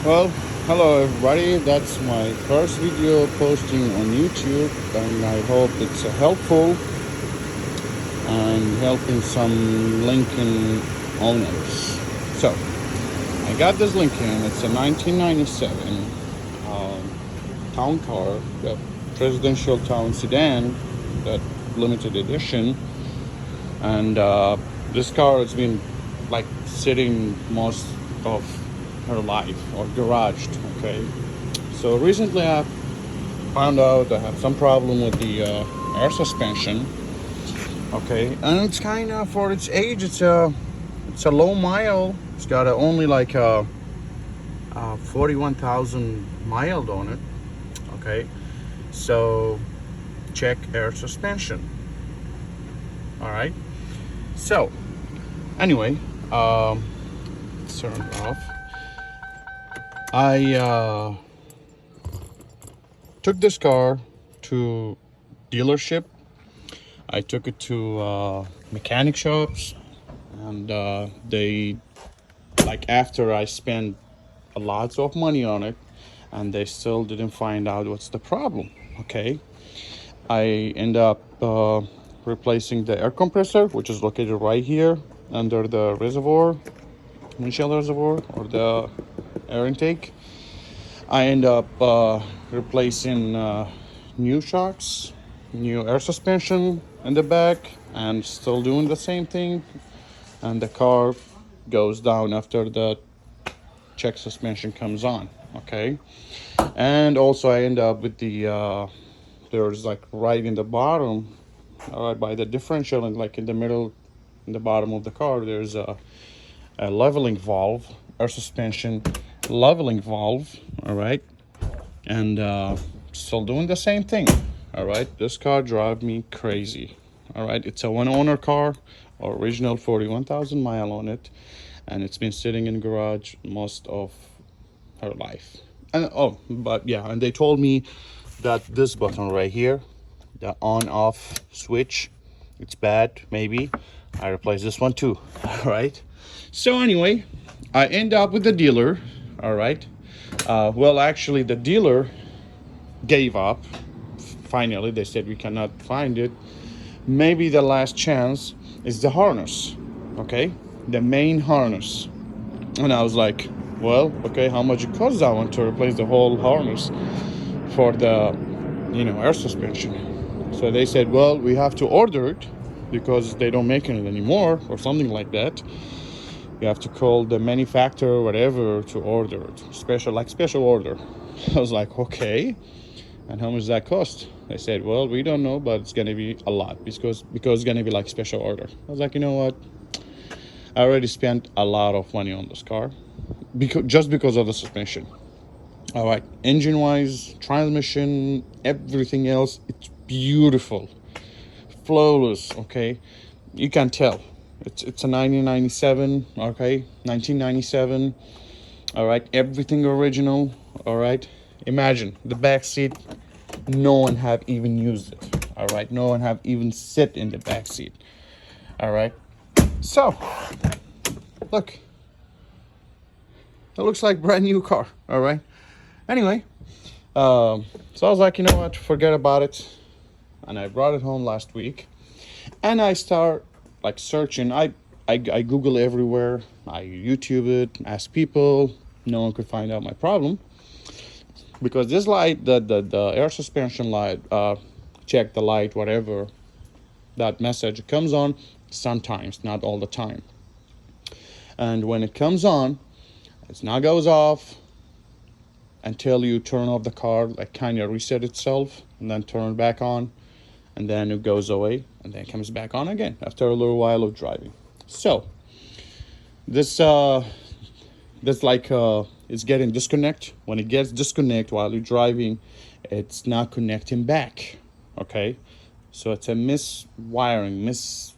Well, hello everybody. That's my first video posting on YouTube, and I hope it's helpful and helping some Lincoln owners. So, I got this Lincoln. It's a 1997 town car, the presidential town sedan, that limited edition, and this car has been like sitting most of her life or garaged. Okay, so recently I found out I have some problem with the air suspension. Okay, and it's kind of, for its age, it's a low mile. It's got only like 41,000 miles on it. Okay, so check air suspension. All right, so anyway, turn it off. I took this car to dealership. I took it to mechanic shops, and they, like, after I spent a lot of money on it, and they still didn't find out what's the problem. Okay, I end up replacing the air compressor, which is located right here under the reservoir, windshield reservoir, or the air intake. I end up replacing new shocks, new air suspension in the back, and still doing the same thing. And the car goes down after the check suspension comes on. Okay, and also I end up with the there's, like, right in the bottom, right by the differential, and like in the middle, in the bottom of the car, there's a leveling valve, air suspension leveling valve. All right, and still doing the same thing. All right, this car drives me crazy. All right, it's a one owner car, original 41,000 mile on it, and it's been sitting in garage most of her life. And oh, but yeah, and they told me that this button right here, the on off switch, it's bad. Maybe I replace this one too. All right, so anyway, I end up with the dealer. All right, well, actually the dealer gave up. Finally, they said we cannot find it. Maybe the last chance is the harness. Okay, the main harness. And I was like, well, okay, how much it costs? I want to replace the whole harness for the air suspension. So they said, well, we have to order it because they don't make it anymore, or something like that. You have to call the manufacturer or whatever to order it, special order. I was like, okay, and how much does that cost? They said, well, we don't know, but it's gonna be a lot, because it's gonna be like special order. I was like, you know what, I already spent a lot of money on this car because of the suspension. All right, engine wise, transmission, everything else, it's beautiful, flawless. Okay, you can tell it's a 1997. Okay, 1997. All right, everything original. All right, imagine the back seat, no one have even used it. All right, no one have even sit in the back seat. All right, so look, it looks like brand new car. All right, anyway, so I was like, you know what, forget about it, and I brought it home last week, and I start, like, searching. I Google everywhere, I YouTube it, ask people. No one could find out my problem, because this light, the air suspension light, check the light, whatever, that message comes on sometimes, not all the time. And when it comes on, it now goes off until you turn off the car, like kind of reset itself, and then turn it back on, and then it goes away, and then it comes back on again after a little while of driving. So this like it's getting disconnect. When it gets disconnect while you're driving, it's not connecting back. Okay, so it's a miswiring,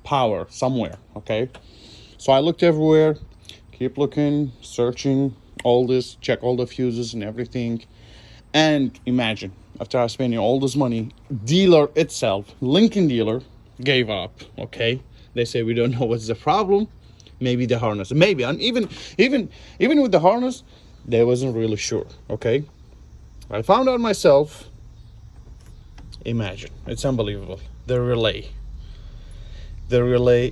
power somewhere. Okay, so I looked everywhere, keep looking, searching all this, check all the fuses and everything. And imagine, after I spending all this money, dealer itself, Lincoln dealer, gave up. Okay, they say, we don't know what's the problem. Maybe the harness, maybe. And even with the harness, they wasn't really sure. Okay, I found out myself. Imagine, it's unbelievable. The relay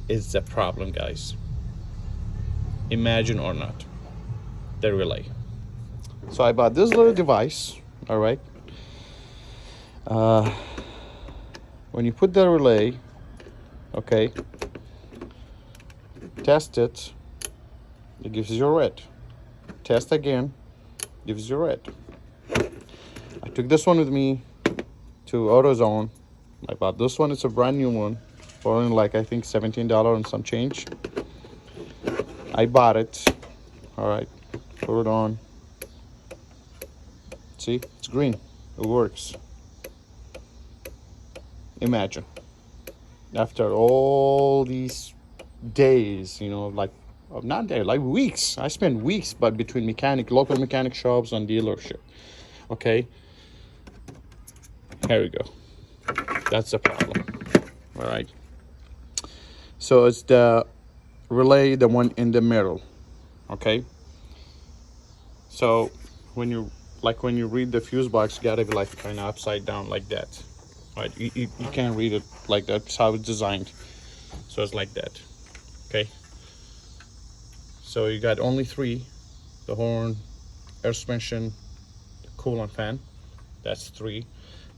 is the problem, guys. Imagine or not, the relay. So I bought this little device. All right, when you put the relay, okay, test it, it gives you red. Test again, gives you red. I took this one with me to AutoZone. I bought this one. It's a brand new one for only like, I think, $17 and some change. I bought it. All right, put it on. See, it's green. It works. Imagine, after all these days, you know, like, not days, like weeks. I spent weeks, but between local mechanic shops and dealership. Okay, here we go. That's the problem. All right, so it's the relay, the one in the middle. Okay, so when you read the fuse box, you gotta be like kind of upside down like that. Right, you can't read it like that. That's how it's designed. So it's like that. Okay, so you got only three: the horn, air suspension, the coolant fan. That's three.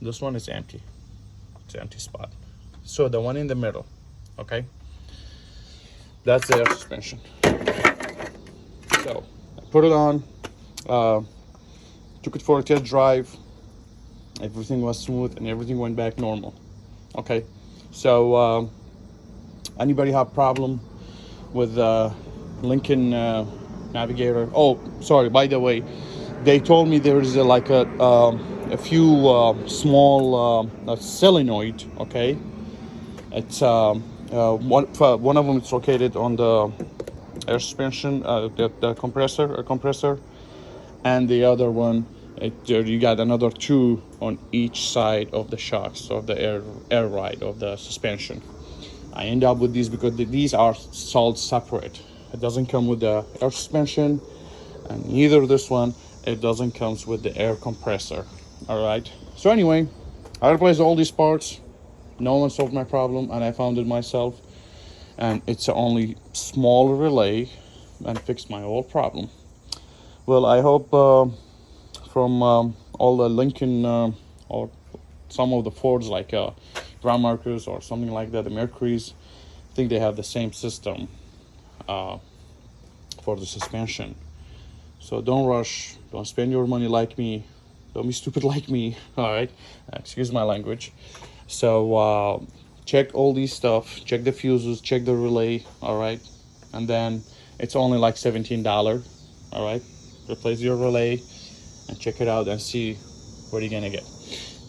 This one is empty. It's an empty spot. So the one in the middle, okay, that's the air suspension. So I put it on, took it for a test drive. Everything was smooth and everything went back normal. Okay, so anybody have problem with Lincoln Navigator? Oh, sorry, by the way, they told me there is a few small solenoid. Okay, it's one of them is located on the air suspension, the compressor, and the other one, you got another two on each side of the shocks of the air ride of the suspension. I end up with these because these are sold separate. It doesn't come with the air suspension, and neither this one, it doesn't comes with the air compressor. All right, so anyway, I replaced all these parts. No one solved my problem, and I found it myself, and it's only small relay and fixed my whole problem. Well, I hope from all the Lincoln or some of the Fords, like Ground Markers or something like that, the Mercuries, I think they have the same system for the suspension. So don't rush, don't spend your money like me, don't be stupid like me. All right, excuse my language. So check all these stuff, check the fuses, check the relay. All right, and then it's only like $17. All right, replace your relay and check it out and see what you're gonna get.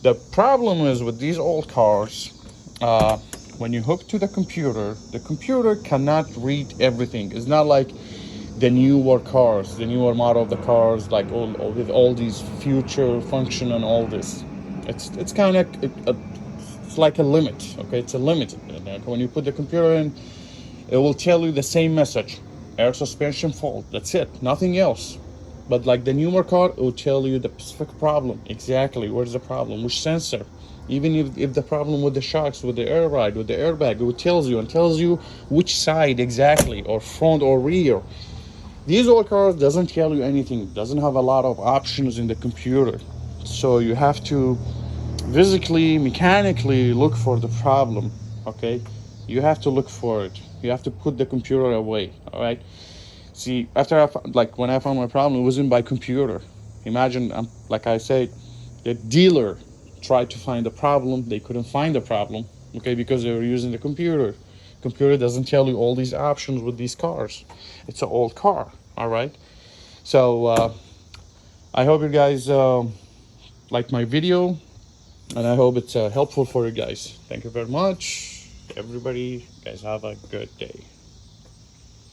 The problem is with these old cars, when you hook to the computer cannot read everything. It's not like the newer cars, the newer model of the cars, like all with all these future function and all this. It's kind of it's like a limit. Okay, it's a limit. When you put the computer in, it will tell you the same message: air suspension fault. That's it, nothing else. But like the newer car, it will tell you the specific problem, exactly where's the problem, which sensor. Even if the problem with the shocks, with the air ride, with the airbag, it tells you which side exactly, or front or rear. These old cars doesn't tell you anything, doesn't have a lot of options in the computer. So you have to physically, mechanically look for the problem. Okay, you have to look for it. You have to put the computer away. All right. See, after when I found my problem, it wasn't by computer. Imagine, like I said, the dealer tried to find the problem. They couldn't find the problem, okay, because they were using the computer. Computer doesn't tell you all these options with these cars. It's an old car, all right? So I hope you guys like my video, and I hope it's helpful for you guys. Thank you very much, everybody. You guys have a good day.